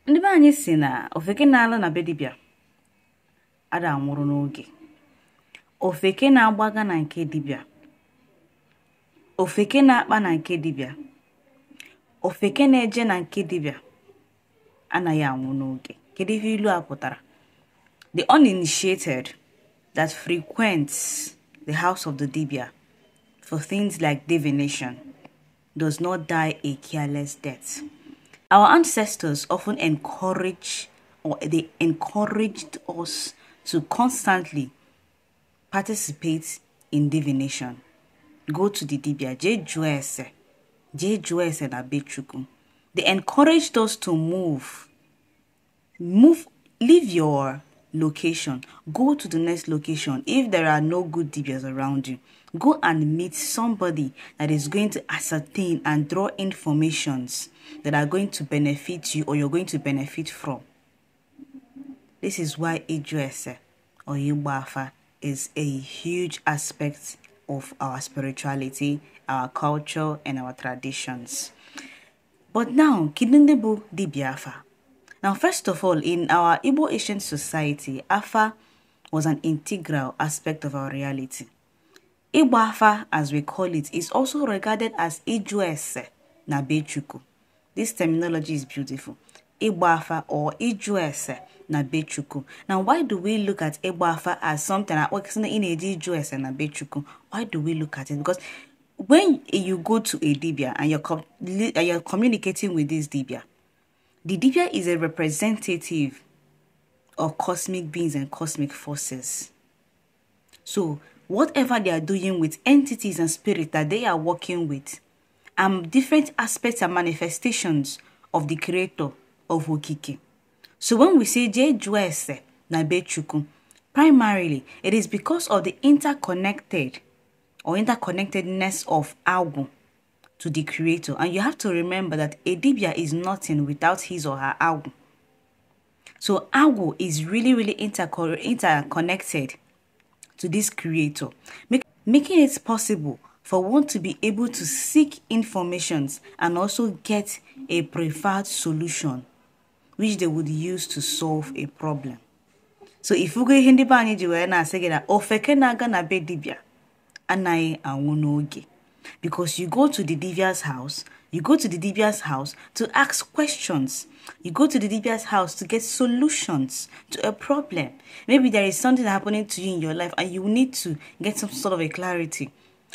Ndị be anyị si na ofeke na-ala na be dibia ada anwụrụ n'oge. Ofeke na-agbaga na nke dibia. Ofeke na-akpa na nke dibia. Ofeke na-eje na nke dibia anaghị anwụ n'oge. Kedu ihe ilu a pụtara? The uninitiated that frequents the house of the dibia for things like divination does not die a careless death. Our ancestors often encouraged us to constantly participate in divination. Go to the dibia, je juese na bechuku. They encouraged us to leave your location, go to the next location. If there are no good dibias around you, go and meet somebody that is going to ascertain and draw informations that are going to benefit you or you're going to benefit from. This is why Ijuese or Igba Afa is a huge aspect of our spirituality, our culture, and our traditions. But now, Ndewo Dibia Afa. Now, first of all, in our Igbo ancient society, Afa was an integral aspect of our reality. Igba Afa, as we call it, is also regarded as Ijuese na Bechuku. This terminology is beautiful. Igba Afa or Ijuese na Bechuku. Now, why do we look at Igba Afa as something that works in Ijuese na Bechuku? Why do we look at it? Because when you go to a dibia and you're communicating with this dibia, the dibia is a representative of cosmic beings and cosmic forces. So, whatever they are doing with entities and spirits that they are working with, different aspects and manifestations of the creator of Okike. So when we say Je Juese na Bechuku, primarily it is because of the interconnectedness of Agwu to the creator. And you have to remember that a dibia is nothing without his or her Agwu. So Agwu is really interconnected to this creator, making it possible for one to be able to seek informations and also get a preferred solution which they would use to solve a problem. So if you go hindi ba anyị ji wee na-asị na ofeke na-aga na be dibia anaghị anwụ n'oge, because you go to the dibia's house, to ask questions. You go to the dibia's house to get solutions to a problem. Maybe there is something happening to you in your life and you need to get some sort of a clarity.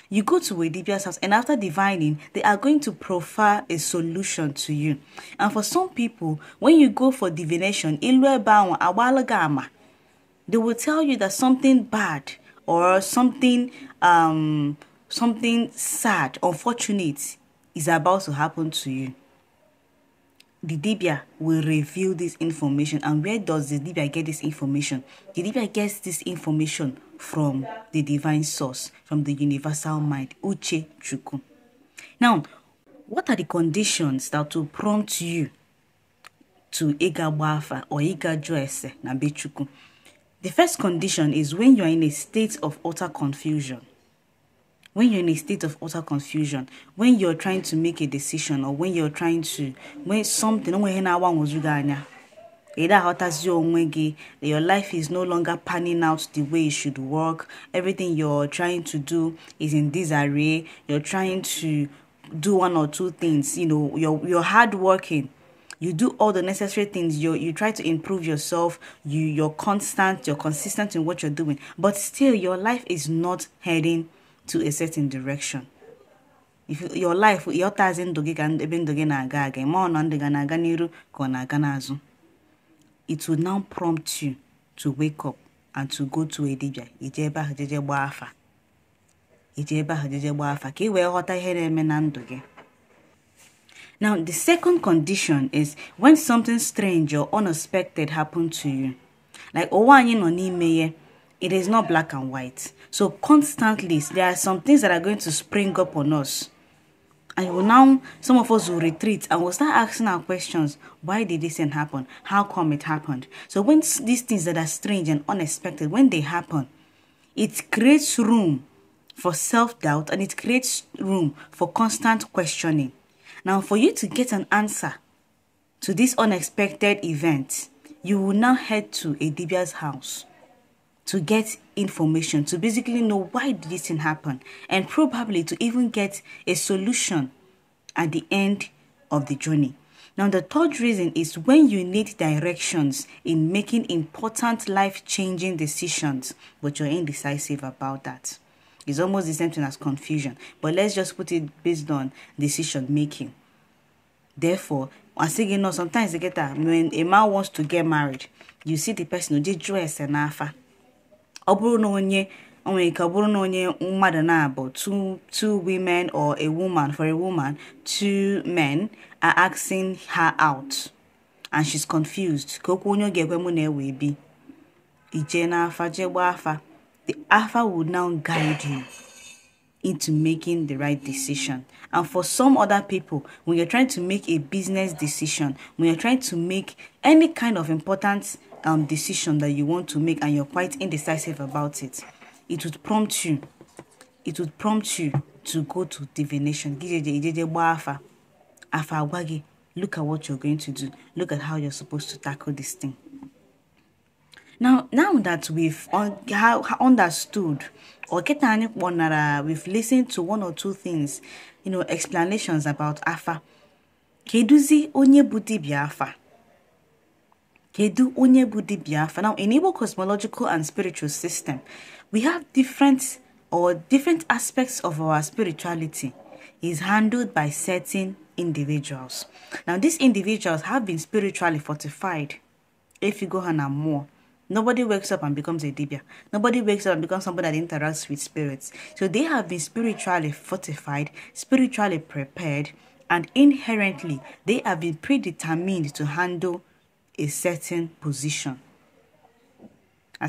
You go to a dibia's house, and after divining, they are going to proffer a solution to you. And for some people, when you go for divination, they will tell you that something bad or something sad, unfortunate is about to happen to you. The dibia will reveal this information. And where does the dibia get this information? The dibia gets this information from the divine source, from the universal mind, Uche Chukwu. Now, what are the conditions that will prompt you to Igba Afa or Igba Juese na Bechuku? The first condition is when you are in a state of utter confusion. When you're in a state of utter confusion, when you're trying to make a decision, or when something, your life is no longer panning out the way it should work, everything you're trying to do is in disarray, you're trying to do one or two things, you're hardworking, you do all the necessary things, you try to improve yourself, you're consistent in what you're doing, but still your life is not heading to a certain direction. If your life, it will now prompt you to wake up and to go to a dibia. Now, the second condition is when something strange or unexpected happens to you. Like, it is not black and white. So constantly, there are some things that are going to spring up on us. And some of us will retreat and we'll start asking our questions. Why did this thing happen? How come it happened? So when these things that are strange and unexpected, when they happen, it creates room for self-doubt and it creates room for constant questioning. Now, for you to get an answer to this unexpected event, you will now head to a Dibia's house to get information, to basically know why did this thing happen, and probably to even get a solution at the end of the journey. Now, the third reason is when you need directions in making important life-changing decisions, but you're indecisive about that. It's almost the same thing as confusion, but let's just put it based on decision making. Therefore, as you know, sometimes you get that when a man wants to get married, you see the person who did dress and afa. Two women or a woman, for a woman, two men are asking her out, and she's confused. The Afa would now guide you into making the right decision. And for some other people, when you're trying to make a business decision, when you're trying to make any kind of important decision that you want to make and you're quite indecisive about it, it would prompt you to go to divination. Igba Afa, look at what you're going to do. Look at how you're supposed to tackle this thing. Now that we've understood, or we've listened to one or two things, explanations about Afa. Keduzi onye bu Dibia Afa. Kedu onye bu Dibia Afa. Now, in Igbo cosmological and spiritual system, we have different aspects of our spirituality is handled by certain individuals. Now, these individuals have been spiritually fortified. If you go on and more. Nobody wakes up and becomes a Dibia. Nobody wakes up and becomes somebody that interacts with spirits. So they have been spiritually fortified, spiritually prepared, and inherently they have been predetermined to handle a certain position. Now,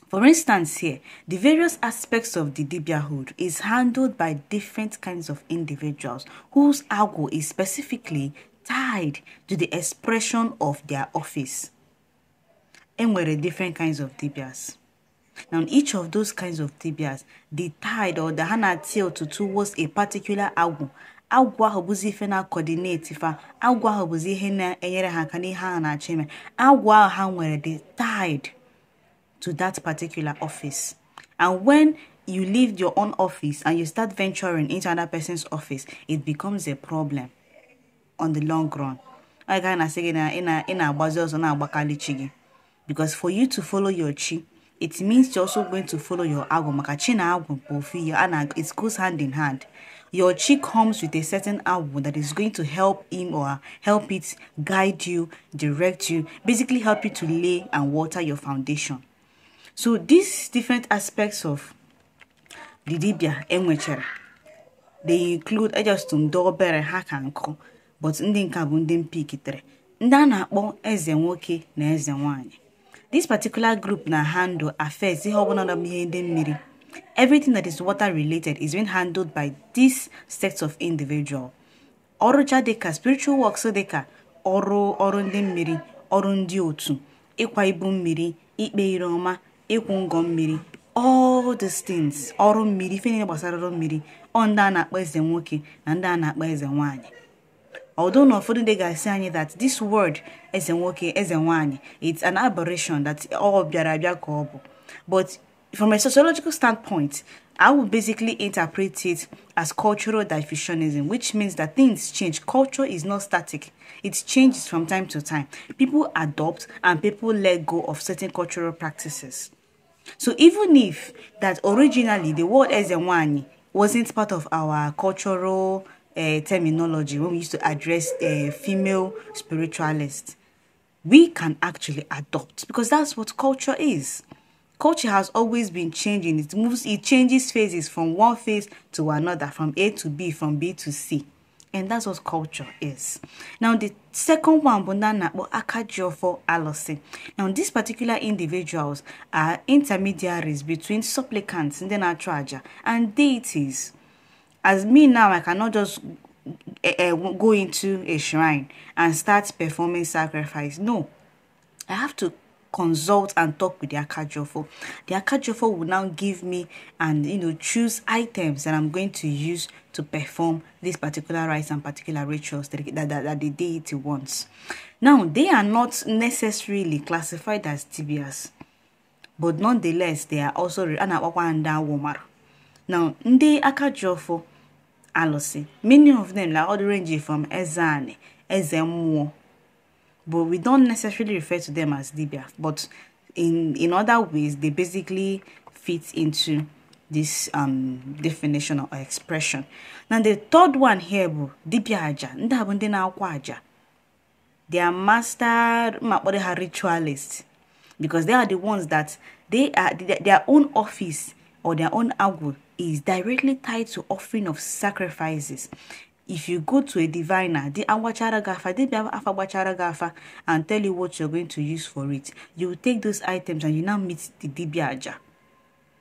for instance here, the various aspects of the Dibiahood is handled by different kinds of individuals whose algo is specifically tied to the expression of their office. And there are different kinds of Dibias. Now, in each of those kinds of Dibias, the tide or the hand tilt towards a particular algo. Agwa hobuzi fena coordinate ifa. Agwa hobuzi hena enyere hakani ha na cheme. Agwa ha nwere the tide to that particular office. And when you leave your own office and you start venturing into another person's office, it becomes a problem on the long run. I can say because for you to follow your chi, it means you're also going to follow your agwo. And it goes hand in hand. Your chi comes with a certain agwo that is going to help him or help it guide you, direct you, basically help you to lay and water your foundation. So these different aspects of the Dibia enwechara, they include ejustum dobere hakanko, but ndị nka bụ ndị mpikitere. Ndị a na-akpọ eze nwoke na eze nwanyị. This particular group na handle affairs ihe ọbụla na ihe ndị mmiri. Everything that is water related is being handled by this sect of individual. Ọrụcha dịka spiritual works dịka ọrụ ndị mmiri, ọrụ ndị otu, ịkwa ibu mmiri, ikpe ire ọma, ịkwụ ngọ mmiri, all these things, ọrụ mmiri, ife niile gbasara ọrụ mmiri, ndị a na-akpọ eze nwoke na ndị a na-akpọ eze nwanyị. Although no for the guys saying that this word eze nwoke, eze nwanyị, it's an aberration that all biarabia kobo. But from a sociological standpoint, I would basically interpret it as cultural diffusionism, which means that things change. Culture is not static. It changes from time to time. People adopt and people let go of certain cultural practices. So even if that originally the word ezenwani wasn't part of our cultural terminology when we used to address female spiritualists, we can actually adopt because that's what culture is. Culture has always been changing. It changes phases from one phase to another, from A to B, from B to C. And that's what culture is. Now, the second one, now, these particular individuals are intermediaries between supplicants in the Natraja and deities. As me now, I cannot just go into a shrine and start performing sacrifice. No, I have to consult and talk with the Akajofo. The Akajofo will now give me and choose items that I'm going to use to perform these particular rites and particular rituals that the deity wants. Now, they are not necessarily classified as Dibias, but nonetheless, they are also now, Nde Akajofo Alosi, many of them like all the range from Ezane, Ezemwo, but we don't necessarily refer to them as Dibia, but in other ways they basically fit into this definition or expression. Now the third one here, Dibia Aja, Ndabunde na Akwaja. They are master ritualists, because they are the ones that their own office or their own agwo is directly tied to offering of sacrifices. If you go to a diviner, the Dibia Afa, and tell you what you're going to use for it, you will take those items and you now meet the Dibia Aja.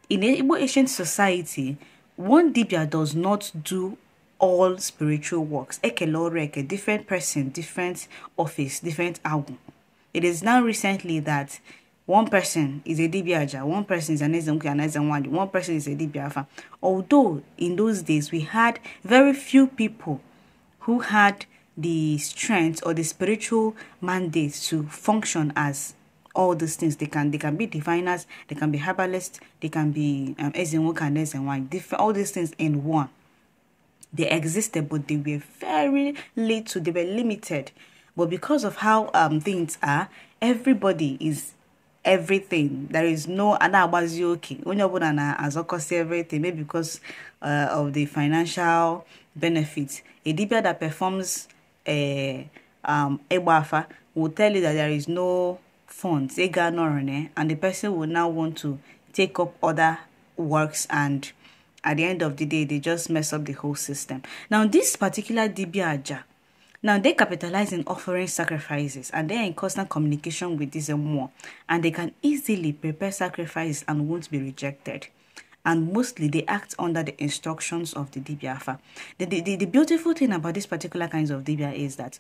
In Igbo ancient society, one Dibia does not do all spiritual works. A different person, different office, different agwo. It is now recently that one person is a Dibia Aja, one person is an Ezemwadi, one person is a Dibia Afa. Although in those days we had very few people who had the strength or the spiritual mandate to function as all these things. They can be diviners, they can be herbalists, they can be Ezemwoka and Ezemwadi, all these things in one. They existed, but they were very little, they were limited. But because of how things are, everybody is everything. There is no anabazioki. Only everything, maybe because of the financial benefits. A Dibia that performs Igba Afa will tell you that there is no funds, and the person will now want to take up other works, and at the end of the day, they just mess up the whole system. Now, this particular Dibia Aja, now they capitalize in offering sacrifices, and they are in constant communication with this more, and they can easily prepare sacrifices and won't be rejected. And mostly they act under the instructions of the Dibia Afa. The beautiful thing about this particular kinds of Dibia is that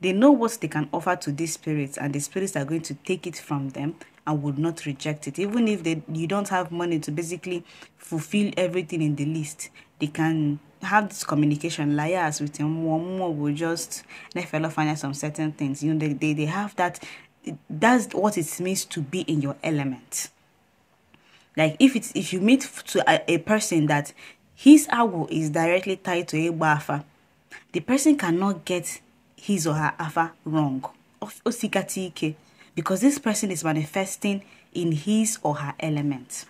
they know what they can offer to these spirits, and the spirits are going to take it from them and would not reject it. Even if you don't have money to basically fulfill everything in the list, they can have this communication. Liars with them, more will just find some certain things. They have that. That's what it means to be in your element. Like if you meet to a person that his agwo is directly tied to Igba Afa, the person cannot get his or her Afa wrong, because this person is manifesting in his or her element.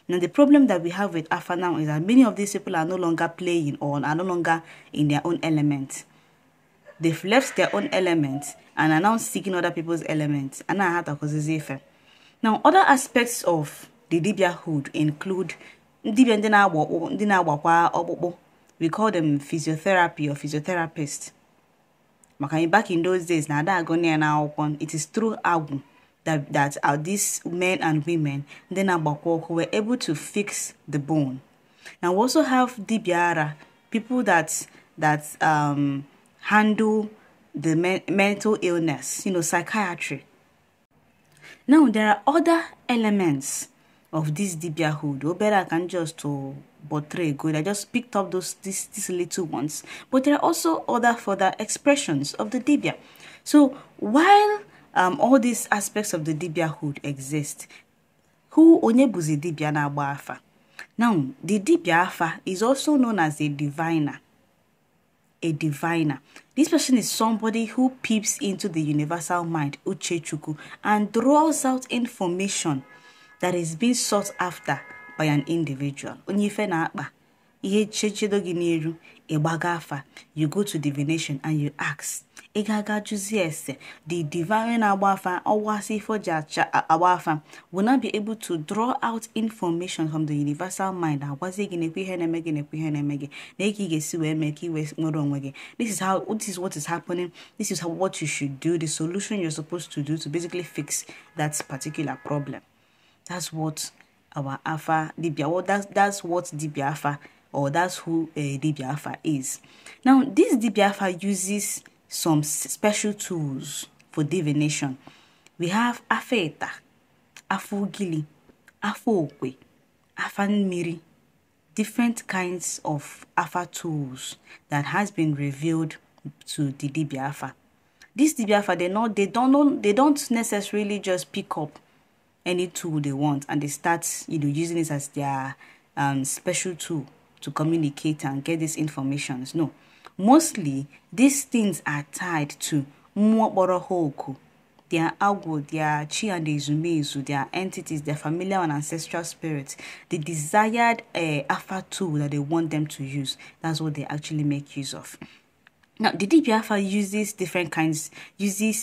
Now, the problem that we have with Afa now is that many of these people are no longer playing or are no longer in their own element. They've left their own element and are now seeking other people's elements. Now, other aspects of the Dibiahood include we call them physiotherapy or physiotherapists. Back in those days, it is through Agu that are these men and women who were able to fix the bone. Now we also have Dibiara, people that handle the mental illness, psychiatry. Now there are other elements of this Dibiahood. Obera can just to portray good. I just picked up these little ones, but there are also other further expressions of the Dibia. So while all these aspects of the Dibiahood exist, who onyebuzi Dibia na Igba Afa? Now the Dibia Afa is also known as a diviner. A diviner. This person is somebody who peeps into the universal mind, Uchechuku, and draws out information that is being sought after by an individual. You go to divination and you ask, the divine Awafa will not be able to draw out information from the universal mind. This is what is happening. This is what you should do, the solution you're supposed to do to basically fix that particular problem. That's what our Afa Dibia, that's what Dibia Afa, or that's who Dibia Afa is. Now, this Dibia Afa uses some special tools for divination. We have Afeta, Afugili, Afokwe, Afanmiri, different kinds of Afa tools that has been revealed to the Dibia Afa. This Dibia Afa, they don't necessarily just pick up any tool they want and they start, using it as their special tool to communicate and get these informations. No, mostly these things are tied to Mwaborohoku, their Agwo, their Chi and Izumezu, their entities, their familiar and ancestral spirits, the desired Afa tool that they want them to use. That's what they actually make use of. Now, the Dibia Afa uses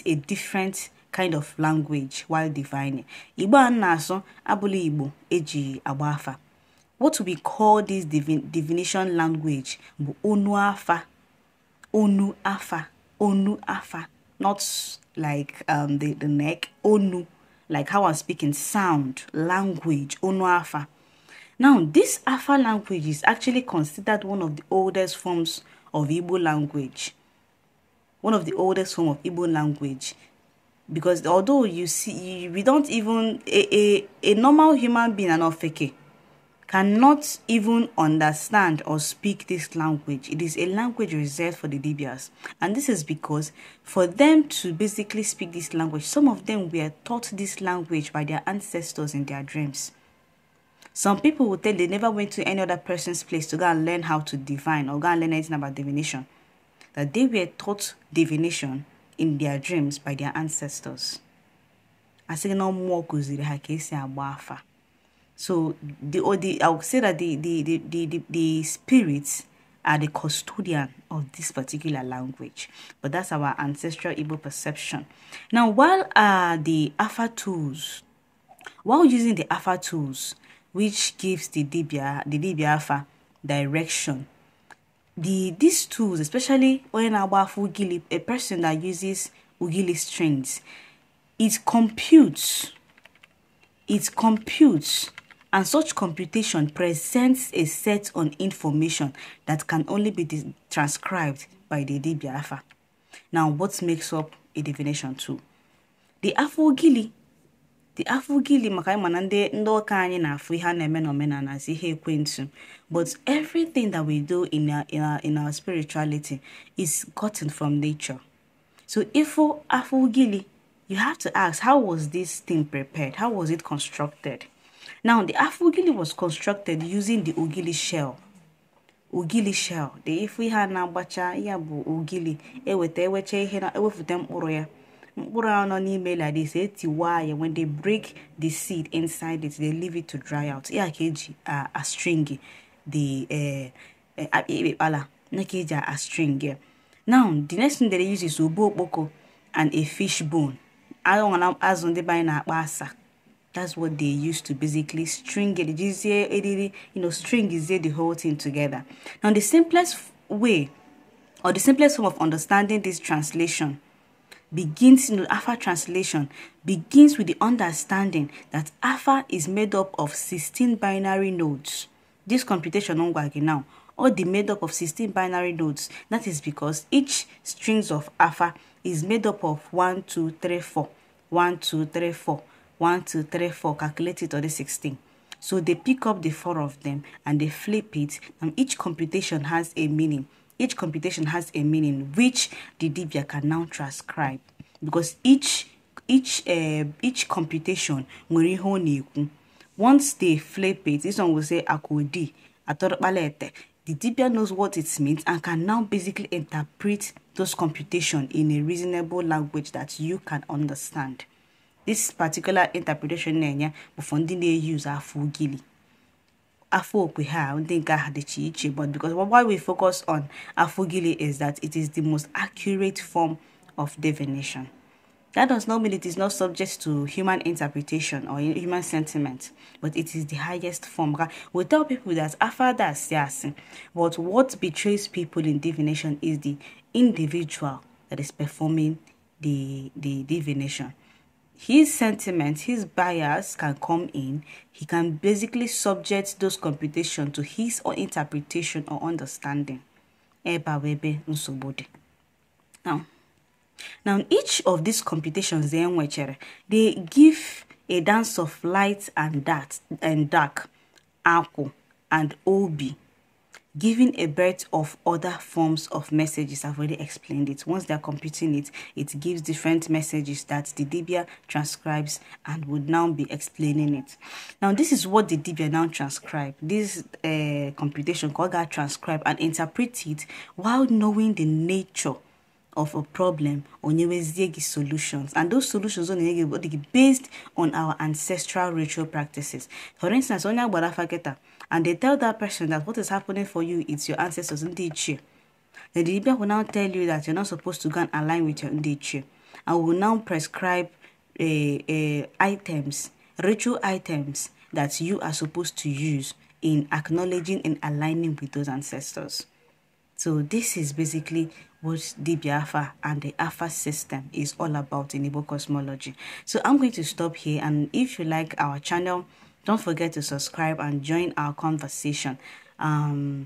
a different kind of language while divining. Igbo naso abuli Igbo eji Igba Afa. What we call this divination language bu onu afa, onu afa, onu afa. Not like the neck, onu, like how I'm speaking, sound, language, onu afa. Now, this Afa language is actually considered one of the oldest forms of Igbo language. One of the oldest forms of Igbo language. Because although we don't even, a normal human being, an ofeke, cannot even understand or speak this language. It is a language reserved for the Dibias. And this is because for them to basically speak this language, some of them were taught this language by their ancestors in their dreams. Some people will tell they never went to any other person's place to go and learn how to divine or go and learn anything about divination. That they were taught divination in their dreams by their ancestors. I say no more kuziri hakesi Igba Afa. So I would say that the spirits are the custodian of this particular language. But that's our ancestral Igbo perception. Now, while using the Afa tools, which gives the Dibia Afa direction, these tools, especially when Ugili, a person that uses Ugili strings, it computes, and such computation presents a set on information that can only be transcribed by the Dibia Afa. Now, what makes up a divination tool? The Afugili makai manande ndo kanyi na afu ha na eme na omenala si ihe ekwensu. But everything that we do in our spirituality is gotten from nature. So if for Afugili, you have to ask, how was this thing prepared? How was it constructed? Now, the Afugili was constructed using the Ugili shell. Ugili shell. The if we had na bacha ya bu Ugili, eweche ihe na ewefute mkpụrụ ya. On email like this, when they break the seed inside it, they leave it to dry out. Yeah, a string, a string. Now, the next thing they use is ubo boko and a fish bone. I don't want to as on the buy na basa. That's what they use to basically string it. String is the whole thing together. Now, the simplest way or the simplest form of understanding this translation begins, Afa translation begins with the understanding that Afa is made up of 16 binary nodes. This computation on working now, all the made up of 16 binary nodes. That is because each strings of Afa is made up of 1, 2, 3, 4, 1, 2, 3, 4, 1, 2, 3, 4, calculated to the 16. So they pick up the 4 of them and they flip it, and each computation has a meaning. Each computation has a meaning which the Dibia can now transcribe, because each computation, once they flip it, this one will say akodi, atorbalete. The Dibia knows what it means and can now basically interpret those computations in a reasonable language that you can understand. This particular interpretation they use Afugili. But because why we focus on Afugili is that it is the most accurate form of divination. That does not mean it is not subject to human interpretation or human sentiment, but it is the highest form. We tell people that Afa that's yes, but what betrays people in divination is the individual that is performing the divination. His sentiments, his bias can come in. He can basically subject those computations to his own interpretation or understanding. Now, Now, each of these computations, they give a dance of light and dark, aqua, and obi, giving a birth of other forms of messages. I've already explained it. Once they're computing it, it gives different messages that the Dibia transcribes and would now be explaining it. Now, this is what the Dibia now transcribe. This computation called that transcribe and interpret it while knowing the nature of a problem on solutions, and those solutions are based on our ancestral ritual practices. For instance, on Igba Afa, and they tell that person that what is happening for you is your ancestors in the chair. The Dibia will now tell you that you're not supposed to go and align with your chair, and will now prescribe items, ritual items that you are supposed to use in acknowledging and aligning with those ancestors. So this is basically what Igba Afa and the Afa system is all about in Igbo cosmology. So I'm going to stop here, and if you like our channel, don't forget to subscribe and join our conversation. I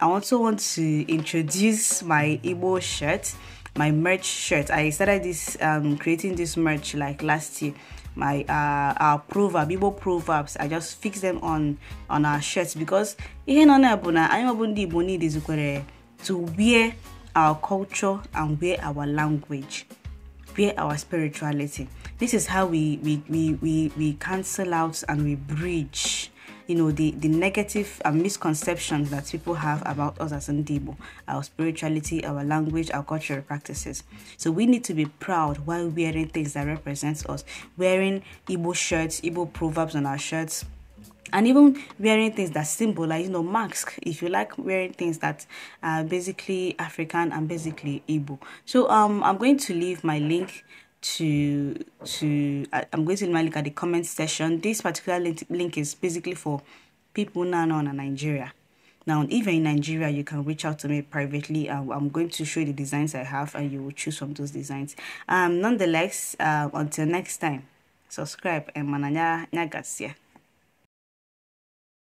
also want to introduce my Igbo shirt, my merch shirt. I started this creating this merch like last year. My our Igbo proverbs, I just fix them on our shirts, because need is to wear our culture and wear our language, wear our spirituality. This is how we cancel out and we bridge, you know, the negative misconceptions that people have about us as Ndewo, our spirituality, our language, our cultural practices. So we need to be proud while wearing things that represents us, wearing Igbo shirts, Igbo proverbs on our shirts, and even wearing things that symbolize, you know, masks, if you like wearing things that are basically African and basically Igbo. So I'm going to leave my link I'm going to leave my link at the comment section. This particular link is basically for people now in Nigeria. Now, if you're in Nigeria, you can reach out to me privately. I'm going to show you the designs I have, and you will choose from those designs. Nonetheless, until next time, subscribe and mananya nyagasia.